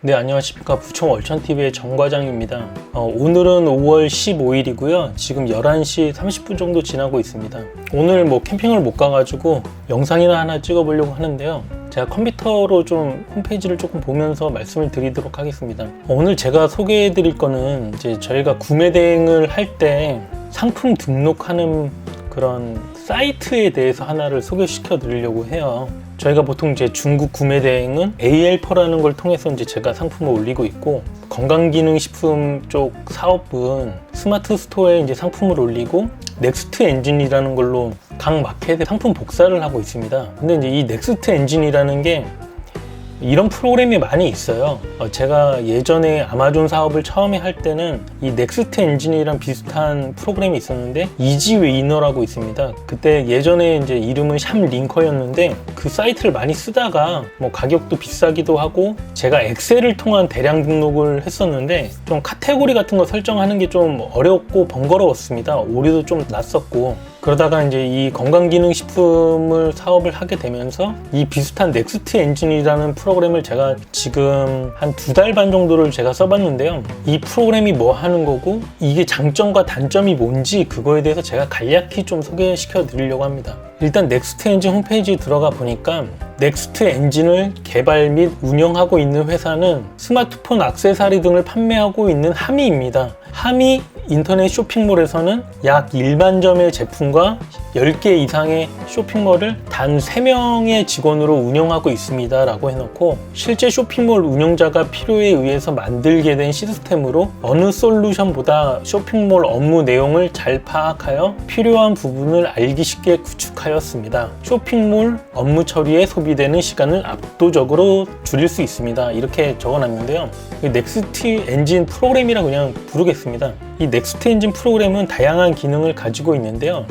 네, 안녕하십니까. 부천 월천TV의 정과장입니다. 오늘은 5월 15일이고요. 지금 11시 30분 정도 지나고 있습니다. 오늘 캠핑을 못 가가지고 영상이나 하나 찍어보려고 하는데요. 제가 컴퓨터로 좀 홈페이지를 조금 보면서 말씀을 드리도록 하겠습니다. 오늘 제가 소개해 드릴 거는 이제 저희가 구매 대행을 할 때 상품 등록하는 그런 사이트에 대해서 하나를 소개시켜 드리려고 해요. 저희가 보통 이제 중국 구매 대행은 A헬퍼라는 걸 통해서 이제 제가 상품을 올리고 있고, 건강기능식품 쪽 사업은 스마트 스토어에 이제 상품을 올리고 넥스트 엔진이라는 걸로 각 마켓에 상품 복사를 하고 있습니다. 근데 이제 이 넥스트 엔진이라는 게 이런 프로그램이 많이 있어요. 제가 예전에 아마존 사업을 처음에 할 때는 이 넥스트 엔진이랑 비슷한 프로그램이 있었는데 이지웨이너라고 있습니다. 그때 예전에 이제 이름은 샵링커였는데 그 사이트를 많이 쓰다가 가격도 비싸기도 하고 제가 엑셀을 통한 대량 등록을 했었는데 좀 카테고리 같은 거 설정하는 게 좀 어렵고 번거로웠습니다. 오류도 좀 났었고, 그러다가 이제 이 건강기능식품을 사업을 하게 되면서 이 비슷한 넥스트 엔진이라는 프로그램을 제가 지금 한 2달 반 정도를 제가 써봤는데요. 이 프로그램이 뭐 하는 거고 이게 장점과 단점이 뭔지 그거에 대해서 제가 간략히 좀 소개시켜 드리려고 합니다. 일단 넥스트 엔진 홈페이지에 들어가 보니까 넥스트 엔진을 개발 및 운영하고 있는 회사는 스마트폰 액세서리 등을 판매하고 있는 하미입니다. 하미 인터넷 쇼핑몰에서는 약 1만 점의 제품과 10개 이상의 쇼핑몰을 단 3명의 직원으로 운영하고 있습니다 라고 해놓고, 실제 쇼핑몰 운영자가 필요에 의해서 만들게 된 시스템으로 어느 솔루션보다 쇼핑몰 업무 내용을 잘 파악하여 필요한 부분을 알기 쉽게 구축하였습니다. 쇼핑몰 업무 처리에 소비되는 시간을 압도적으로 줄일 수 있습니다. 이렇게 적어놨는데요. 넥스트 엔진 프로그램이라고 그냥 부르겠습니다. 이 넥스트 엔진 프로그램은 다양한 기능을 가지고 있는데요.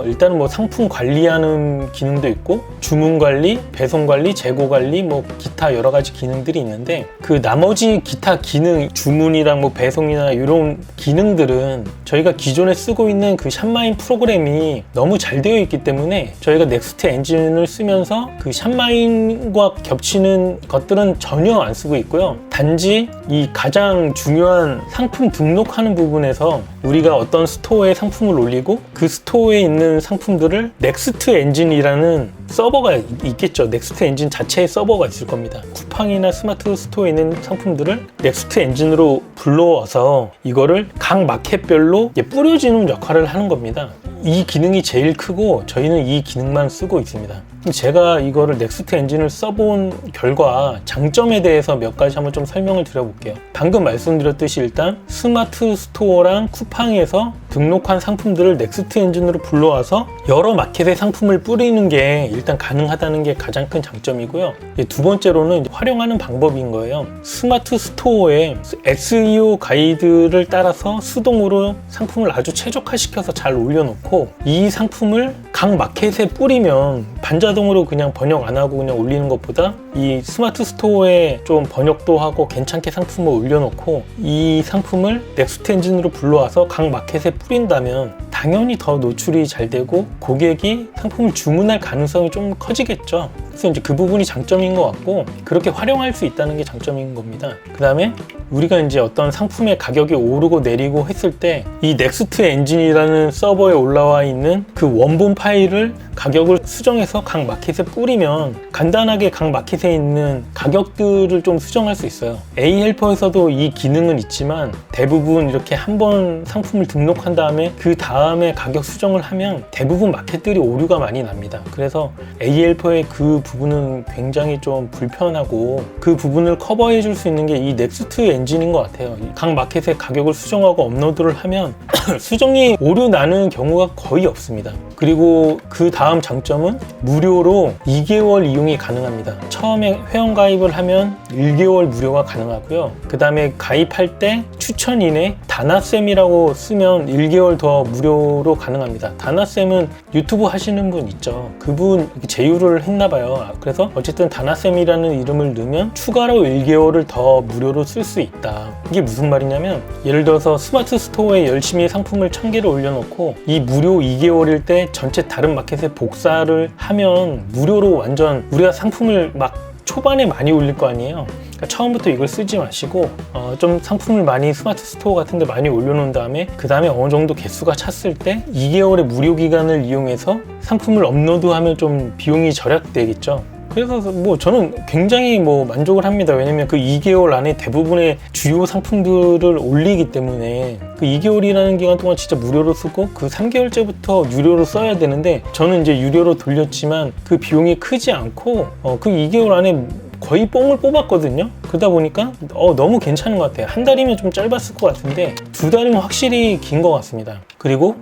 일단은 상품 관리하는 기능도 있고, 주문 관리, 배송 관리, 재고 관리, 기타 여러 가지 기능들이 있는데, 그 나머지 기타 기능, 주문이랑 배송이나 이런 기능들은 저희가 기존에 쓰고 있는 그 샵마인 프로그램이 너무 잘 되어 있기 때문에 저희가 넥스트 엔진을 쓰면서 그 샵마인과 겹치는 것들은 전혀 안 쓰고 있고요. 단지 이 가장 중요한 상품 등록하는 부분에서 우리가 어떤 스토어에 상품을 올리고 그 스토어에 있는 상품들을 넥스트 엔진이라는 서버가 있겠죠. 넥스트 엔진 자체의 서버가 있을 겁니다. 쿠팡이나 스마트 스토어에 있는 상품들을 넥스트 엔진으로 불러와서 이거를 각 마켓별로 뿌려주는 역할을 하는 겁니다. 이 기능이 제일 크고 저희는 이 기능만 쓰고 있습니다. 제가 이거를 넥스트 엔진을 써본 결과 장점에 대해서 몇 가지 한번 좀 설명을 드려볼게요. 방금 말씀드렸듯이 일단 스마트 스토어랑 쿠팡에서 등록한 상품들을 넥스트 엔진으로 불러와서 여러 마켓에 상품을 뿌리는 게 일단 가능하다는 게 가장 큰 장점이고요. 두 번째로는 활용하는 방법인 거예요. 스마트 스토어에 SEO 가이드를 따라서 수동으로 상품을 아주 최적화시켜서 잘 올려놓고 이 상품을 각 마켓에 뿌리면 반자동으로 그냥 번역 안 하고 그냥 올리는 것보다 이 스마트 스토어에 좀 번역도 하고 괜찮게 상품을 올려놓고 이 상품을 넥스트 엔진으로 불러와서 각 마켓에 뿌린다면 당연히 더 노출이 잘 되고 고객이 상품을 주문할 가능성이 좀 커지겠죠. 그래서 이제 그 부분이 장점인 것 같고, 그렇게 활용할 수 있다는 게 장점인 겁니다. 그 다음에 우리가 이제 어떤 상품의 가격이 오르고 내리고 했을 때 이 넥스트 엔진이라는 서버에 올라와 있는 그 원본 파일을 가격을 수정해서 각 마켓에 뿌리면 간단하게 각 마켓에 있는 가격들을 좀 수정할 수 있어요. A헬퍼에서도 이 기능은 있지만 대부분 이렇게 한번 상품을 등록한 다음에 그 다음에 가격 수정을 하면 대부분 마켓들이 오류가 많이 납니다. 그래서 A헬퍼의 그 부분은 굉장히 좀 불편하고 그 부분을 커버해 줄 수 있는 게 이 넥스트 엔진인 것 같아요. 각 마켓에 가격을 수정하고 업로드를 하면 수정이 오류 나는 경우가 거의 없습니다. 그리고 그 다음 장점은 무료로 2개월 이용이 가능합니다. 처음에 회원 가입을 하면 1개월 무료가 가능하고요. 그 다음에 가입할 때 추천인에 다나쌤이라고 쓰면 1개월 더 무료로 가능합니다. 다나쌤은 유튜브 하시는 분 있죠. 그분 제휴를 했나봐요. 그래서 어쨌든 다나쌤이라는 이름을 넣으면 추가로 1개월을 더 무료로 쓸 수 있다. 이게 무슨 말이냐면, 예를 들어서 스마트 스토어에 열심히 상품을 1000개를 올려놓고 이 무료 2개월일 때 전체 다른 마켓에 복사를 하면 무료로 완전 우리가 상품을 막 초반에 많이 올릴 거 아니에요. 그러니까 처음부터 이걸 쓰지 마시고 좀 상품을 많이 스마트 스토어 같은 데 많이 올려놓은 다음에 그 다음에 어느 정도 개수가 찼을 때 2개월의 무료 기간을 이용해서 상품을 업로드하면 좀 비용이 절약되겠죠. 그래서 뭐 저는 굉장히 뭐 만족을 합니다. 왜냐면 그 2개월 안에 대부분의 주요 상품들을 올리기 때문에 그 2개월이라는 기간 동안 진짜 무료로 쓰고 그 3개월째부터 유료로 써야 되는데 저는 이제 유료로 돌렸지만 그 비용이 크지 않고 그 2개월 안에 거의 뽕을 뽑았거든요. 그러다 보니까 너무 괜찮은 것 같아요. 한 달이면 좀 짧았을 것 같은데 2달이면 확실히 긴 것 같습니다. 그리고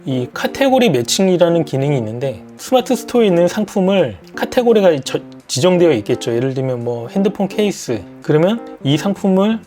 이 카테고리 매칭이라는 기능이 있는데 스마트 스토어에 있는 상품을 카테고리가 지정되어 있겠죠. 예를 들면 뭐 핸드폰 케이스, 그러면 이 상품을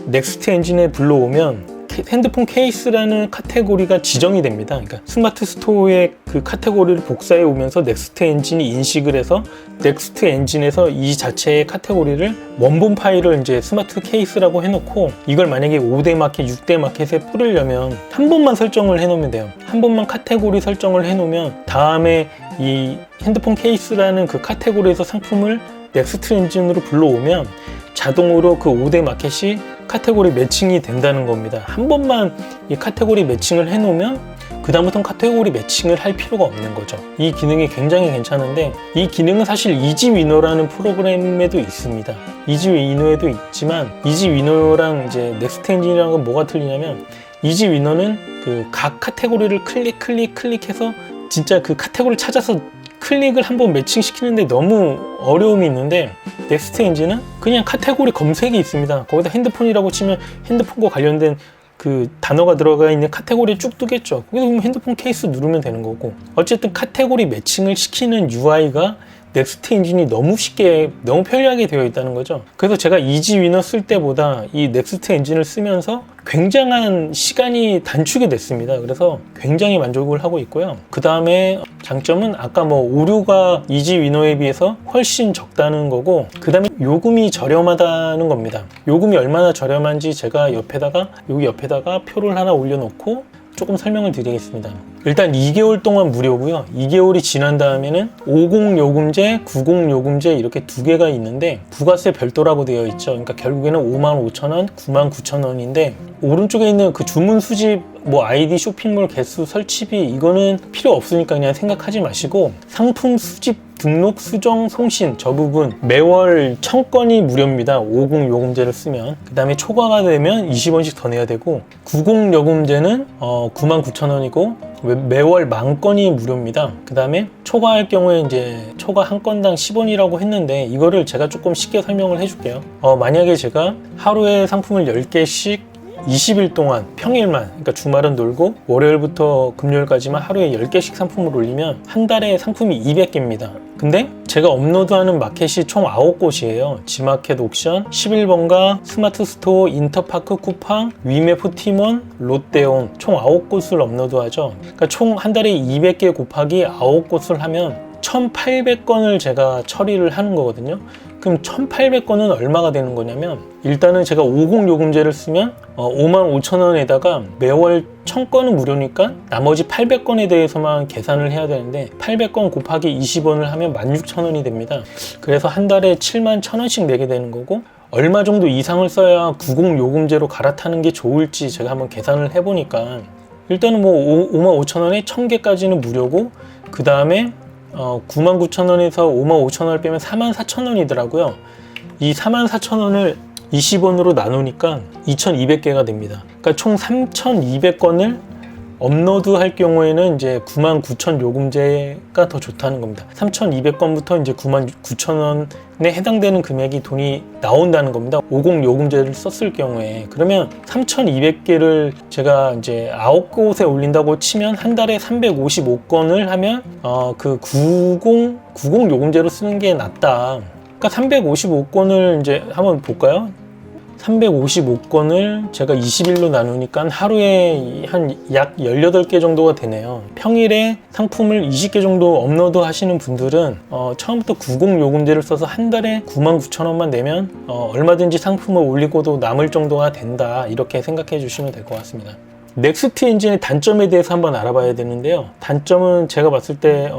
넥스트 엔진에 불러오면 핸드폰 케이스라는 카테고리가 지정이 됩니다. 그러니까 스마트 스토어의 그 카테고리를 복사해 오면서 넥스트 엔진이 인식을 해서 넥스트 엔진에서 이 자체의 카테고리를 원본 파일을 이제 스마트 케이스라고 해놓고 이걸 만약에 5대 마켓, 6대 마켓에 뿌리려면 한 번만 설정을 해놓으면 돼요. 한 번만 카테고리 설정을 해놓으면 다음에 이 핸드폰 케이스라는 그 카테고리에서 상품을 넥스트 엔진으로 불러오면 자동으로 그 5대 마켓이 카테고리 매칭이 된다는 겁니다. 한 번만 이 카테고리 매칭을 해놓으면 그 다음부터는 카테고리 매칭을 할 필요가 없는 거죠. 이 기능이 굉장히 괜찮은데 이 기능은 사실 이지위너라는 프로그램에도 있습니다. 이지위너에도 있지만 이지위너랑 이제 넥스트 엔진이랑은 뭐가 틀리냐면 이지위너는 그 각 카테고리를 클릭해서 진짜 그 카테고리를 찾아서 클릭을 한번 매칭시키는데 너무 어려움이 있는데 넥스트 엔진은 그냥 카테고리 검색이 있습니다. 거기다 핸드폰이라고 치면 핸드폰과 관련된 그 단어가 들어가 있는 카테고리에 쭉 뜨겠죠. 거기서 보면 핸드폰 케이스 누르면 되는 거고 어쨌든 카테고리 매칭을 시키는 UI가 넥스트 엔진이 너무 쉽게 너무 편리하게 되어 있다는 거죠. 그래서 제가 이지위너 쓸 때보다 이 넥스트 엔진을 쓰면서 굉장한 시간이 단축이 됐습니다. 그래서 굉장히 만족을 하고 있고요. 그 다음에 장점은 아까 뭐 오류가 이지위너에 비해서 훨씬 적다는 거고 그 다음에 요금이 저렴하다는 겁니다. 요금이 얼마나 저렴한지 제가 여기 옆에다가 표를 하나 올려놓고 조금 설명을 드리겠습니다. 일단 2개월 동안 무료고요. 2개월이 지난 다음에는 50 요금제, 90 요금제 이렇게 두 개가 있는데 부가세 별도라고 되어 있죠. 그러니까 결국에는 55,000원, 99,000원인데 오른쪽에 있는 그 주문 수집, 뭐 아이디, 쇼핑몰 개수, 설치비 이거는 필요 없으니까 그냥 생각하지 마시고 상품 수집, 등록, 수정, 송신 저 부분 매월 1000건이 무료입니다. 50 요금제를 쓰면. 그 다음에 초과가 되면 20원씩 더 내야 되고 90 요금제는 99,000원이고 매월 10,000건이 무료입니다. 그 다음에 초과할 경우에 이제 초과 한 건당 10원이라고 했는데 이거를 제가 조금 쉽게 설명을 해줄게요. 만약에 제가 하루에 상품을 10개씩 20일 동안 평일만, 그러니까 주말은 놀고 월요일부터 금요일까지만 하루에 10개씩 상품을 올리면 한 달에 상품이 200개입니다. 근데 제가 업로드하는 마켓이 총 9곳이에요. 지마켓 옥션, 11번가, 스마트 스토어, 인터파크, 쿠팡, 위메프 팀원, 롯데온 총 9곳을 업로드하죠. 그러니까 총 한 달에 200개 곱하기 9곳을 하면 1800건을 제가 처리를 하는 거거든요. 그럼 1800건은 얼마가 되는 거냐면 일단은 제가 50 요금제를 쓰면 55,000원에다가 매월 1000건은 무료니까 나머지 800건에 대해서만 계산을 해야 되는데 800건 곱하기 20원을 하면 16,000원이 됩니다. 그래서 한 달에 71,000원씩 내게 되는 거고 얼마 정도 이상을 써야 90 요금제로 갈아타는 게 좋을지 제가 한번 계산을 해보니까 일단은 뭐 55,000원에 1000개까지는 무료고 그 다음에 99,000원에서 55,000원을 빼면 44,000원이더라고요. 이 44,000원을 20원으로 나누니까 2,200개가 됩니다. 그러니까 총 3,200건을 업로드 할 경우에는 이제 99,000 요금제가 더 좋다는 겁니다. 3,200건부터 이제 99,000원에 해당되는 금액이 돈이 나온다는 겁니다. 50 요금제를 썼을 경우에. 그러면 3,200개를 제가 이제 9곳에 올린다고 치면 한 달에 355건을 하면 그 90 요금제로 쓰는 게 낫다. 그러니까 355건을 이제 한번 볼까요? 355건을 제가 20일로 나누니까 하루에 한 약 18개 정도가 되네요. 평일에 상품을 20개 정도 업로드 하시는 분들은 처음부터 90 요금제를 써서 한 달에 99,000원만 내면 얼마든지 상품을 올리고도 남을 정도가 된다, 이렇게 생각해 주시면 될 것 같습니다. 넥스트 엔진의 단점에 대해서 한번 알아봐야 되는데요. 단점은 제가 봤을 때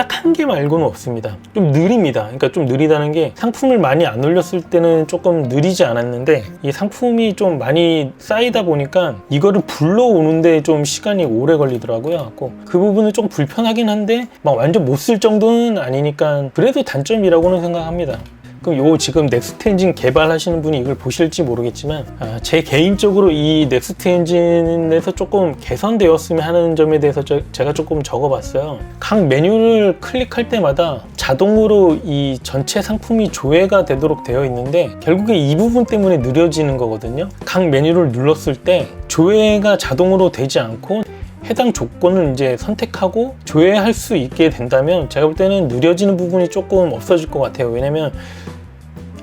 딱 한 개 말고는 없습니다. 좀 느립니다. 그러니까 좀 느리다는 게 상품을 많이 안 올렸을 때는 조금 느리지 않았는데 이 상품이 좀 많이 쌓이다 보니까 이거를 불러오는데 좀 시간이 오래 걸리더라고요. 그 부분은 좀 불편하긴 한데 막 완전 못 쓸 정도는 아니니까 그래도 단점이라고는 생각합니다. 그럼 요 지금 넥스트 엔진 개발하시는 분이 이걸 보실지 모르겠지만 제 개인적으로 이 넥스트 엔진에서 조금 개선되었으면 하는 점에 대해서 제가 조금 적어봤어요. 각 메뉴를 클릭할 때마다 자동으로 이 전체 상품이 조회가 되도록 되어 있는데 결국에 이 부분 때문에 느려지는 거거든요. 각 메뉴를 눌렀을 때 조회가 자동으로 되지 않고 해당 조건을 이제 선택하고 조회할 수 있게 된다면 제가 볼 때는 느려지는 부분이 조금 없어질 것 같아요. 왜냐면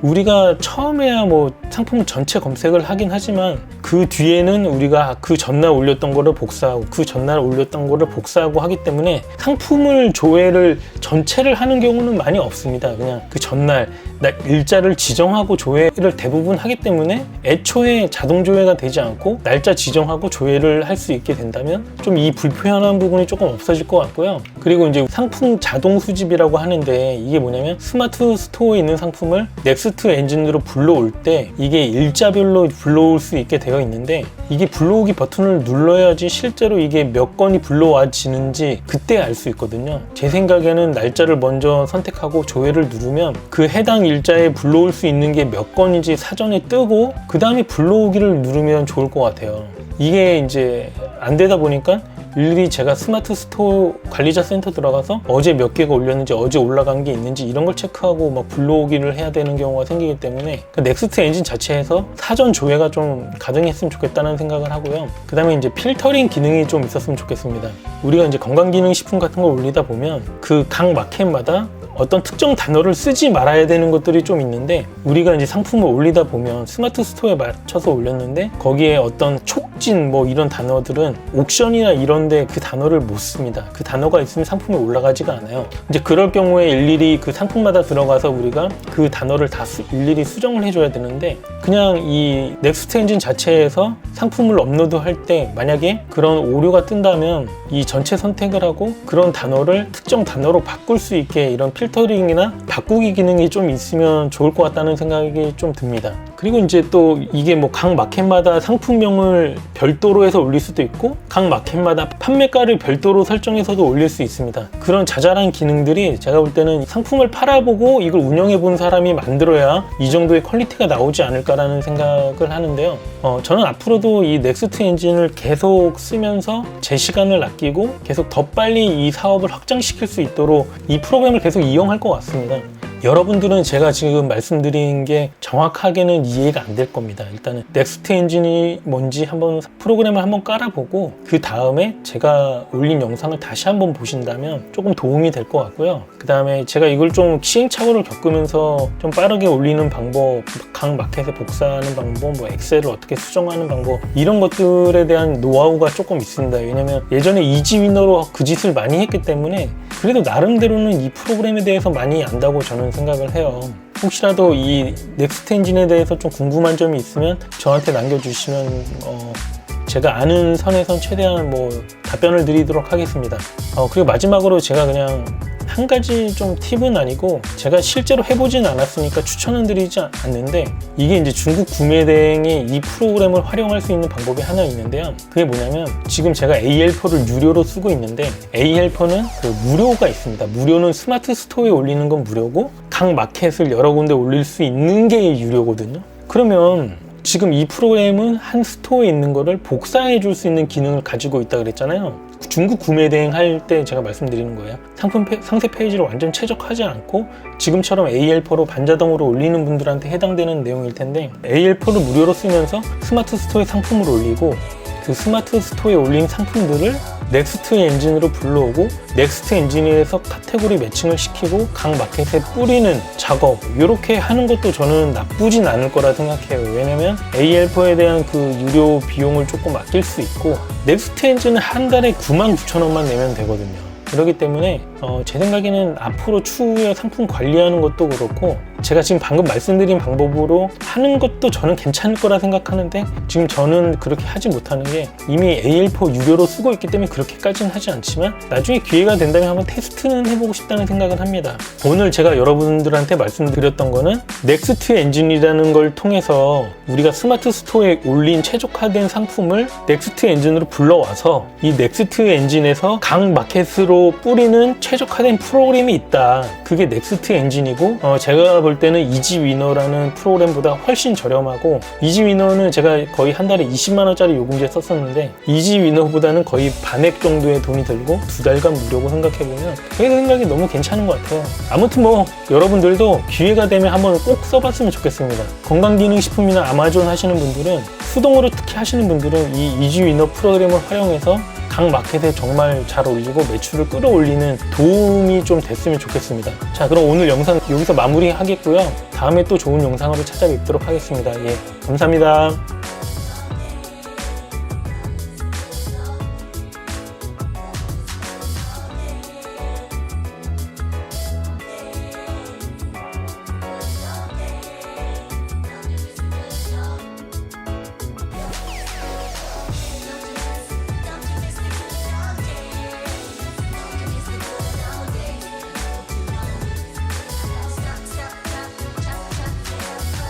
우리가 처음에야 뭐 상품 전체 검색을 하긴 하지만 그 뒤에는 우리가 그 전날 올렸던 거를 복사하고 그 전날 올렸던 거를 복사하고 하기 때문에 상품을 조회를 전체를 하는 경우는 많이 없습니다. 그냥 그 전날 일자를 지정하고 조회를 대부분 하기 때문에 애초에 자동 조회가 되지 않고 날짜 지정하고 조회를 할 수 있게 된다면 좀 이 불편한 부분이 조금 없어질 것 같고요. 그리고 이제 상품 자동 수집이라고 하는데 이게 뭐냐면 스마트 스토어에 있는 상품을 넥스트 엔진으로 불러올 때 이게 일자별로 불러올 수 있게 되어 있는데 이게 불러오기 버튼을 눌러야지 실제로 이게 몇 건이 불러와지는지 그때 알 수 있거든요. 제 생각에는 날짜를 먼저 선택하고 조회를 누르면 그 해당 일자에 불러올 수 있는 게 몇 건인지 사전에 뜨고 그 다음에 불러오기를 누르면 좋을 것 같아요. 이게 이제 안 되다 보니까 일일이 제가 스마트 스토어 관리자 센터 들어가서 어제 몇 개가 올렸는지 어제 올라간 게 있는지 이런 걸 체크하고 막 불러오기를 해야 되는 경우가 생기기 때문에 넥스트 엔진 자체에서 사전 조회가 좀 가능했으면 좋겠다는 생각을 하고요. 그 다음에 이제 필터링 기능이 좀 있었으면 좋겠습니다. 우리가 이제 건강기능식품 같은 거 올리다 보면 그 각 마켓마다 어떤 특정 단어를 쓰지 말아야 되는 것들이 좀 있는데 우리가 이제 상품을 올리다 보면 스마트 스토어에 맞춰서 올렸는데 거기에 어떤 촉진 뭐 이런 단어들은 옥션이나 이런데 그 단어를 못 씁니다. 그 단어가 있으면 상품에 올라가지가 않아요. 이제 그럴 경우에 일일이 그 상품마다 들어가서 우리가 그 단어를 다 일일이 수정을 해줘야 되는데 그냥 이 넥스트 엔진 자체에서 상품을 업로드할 때 만약에 그런 오류가 뜬다면 이 전체 선택을 하고 그런 단어를 특정 단어로 바꿀 수 있게 이런 필터링이나 바꾸기 기능이 좀 있으면 좋을 것 같다는 생각이 좀 듭니다. 그리고 이제 또 이게 뭐 각 마켓마다 상품명을 별도로 해서 올릴 수도 있고 각 마켓마다 판매가를 별도로 설정해서도 올릴 수 있습니다. 그런 자잘한 기능들이 제가 볼 때는 상품을 팔아보고 이걸 운영해 본 사람이 만들어야 이 정도의 퀄리티가 나오지 않을까라는 생각을 하는데요. 저는 앞으로도 이 넥스트 엔진을 계속 쓰면서 제 시간을 아끼고 계속 더 빨리 이 사업을 확장시킬 수 있도록 이 프로그램을 계속 이용할 것 같습니다. 여러분들은 제가 지금 말씀드린 게 정확하게는 이해가 안 될 겁니다. 일단은 넥스트 엔진이 뭔지 한번 프로그램을 한번 깔아보고 그 다음에 제가 올린 영상을 다시 한번 보신다면 조금 도움이 될 것 같고요. 그 다음에 제가 이걸 좀 시행착오를 겪으면서 좀 빠르게 올리는 방법, 각 마켓에 복사하는 방법, 뭐 엑셀을 어떻게 수정하는 방법 이런 것들에 대한 노하우가 조금 있습니다. 왜냐면 예전에 이지위너로 그 짓을 많이 했기 때문에 그래도 나름대로는 이 프로그램에 대해서 많이 안다고 저는 생각을 해요. 혹시라도 이 넥스트 엔진에 대해서 좀 궁금한 점이 있으면 저한테 남겨주시면 제가 아는 선에선 최대한 뭐 답변을 드리도록 하겠습니다. 그리고 마지막으로 제가 그냥 한 가지 좀 팁은 아니고 제가 실제로 해보진 않았으니까 추천은 드리지 않는데 이게 이제 중국 구매대행이 이 프로그램을 활용할 수 있는 방법이 하나 있는데요. 그게 뭐냐면 지금 제가 A헬퍼를 유료로 쓰고 있는데 A헬퍼는 그 무료가 있습니다. 무료는 스마트 스토어에 올리는 건 무료고 각 마켓을 여러 군데 올릴 수 있는 게 유료거든요. 그러면 지금 이 프로그램은 한 스토어에 있는 거를 복사해 줄 수 있는 기능을 가지고 있다 그랬잖아요. 중국 구매 대행 할 때 제가 말씀드리는 거예요. 상품 상세 페이지를 완전 최적화하지 않고 지금처럼 A헬퍼로 반자동으로 올리는 분들한테 해당되는 내용일 텐데 A헬퍼를 무료로 쓰면서 스마트 스토어에 상품을 올리고 그 스마트 스토어에 올린 상품들을 넥스트 엔진으로 불러오고 넥스트 엔진에서 카테고리 매칭을 시키고 각 마켓에 뿌리는 작업 이렇게 하는 것도 저는 나쁘진 않을 거라 생각해요. 왜냐면 A헬퍼에 대한 그 유료 비용을 조금 아낄 수 있고 넥스트 엔진은 한 달에 99,000원만 내면 되거든요. 그렇기 때문에 제 생각에는 앞으로 추후에 상품 관리하는 것도 그렇고 제가 지금 방금 말씀드린 방법으로 하는 것도 저는 괜찮을 거라 생각하는데 지금 저는 그렇게 하지 못하는 게 이미 AL4 유료로 쓰고 있기 때문에 그렇게까지는 하지 않지만 나중에 기회가 된다면 한번 테스트는 해보고 싶다는 생각을 합니다. 오늘 제가 여러분들한테 말씀드렸던 거는 넥스트 엔진이라는 걸 통해서 우리가 스마트 스토어에 올린 최적화된 상품을 넥스트 엔진으로 불러와서 이 넥스트 엔진에서 각 마켓으로 뿌리는 최적화된 프로그램이 있다. 그게 넥스트 엔진이고 제가 볼 때는 이지위너라는 프로그램보다 훨씬 저렴하고 이지위너는 제가 거의 한 달에 20만 원짜리 요금제 썼었는데 이지위너보다는 거의 반액 정도의 돈이 들고 2달간 무료고 생각해보면 제 생각이 너무 괜찮은 것 같아요. 아무튼 뭐 여러분들도 기회가 되면 한번 꼭 써봤으면 좋겠습니다. 건강기능식품이나 아마존 하시는 분들은 수동으로 특히 하시는 분들은 이 이지위너 프로그램을 활용해서 각 마켓에 정말 잘 어울리고 매출을 끌어올리는 도움이 좀 됐으면 좋겠습니다. 자, 그럼 오늘 영상 여기서 마무리 하겠고요. 다음에 또 좋은 영상으로 찾아뵙도록 하겠습니다. 예, 감사합니다.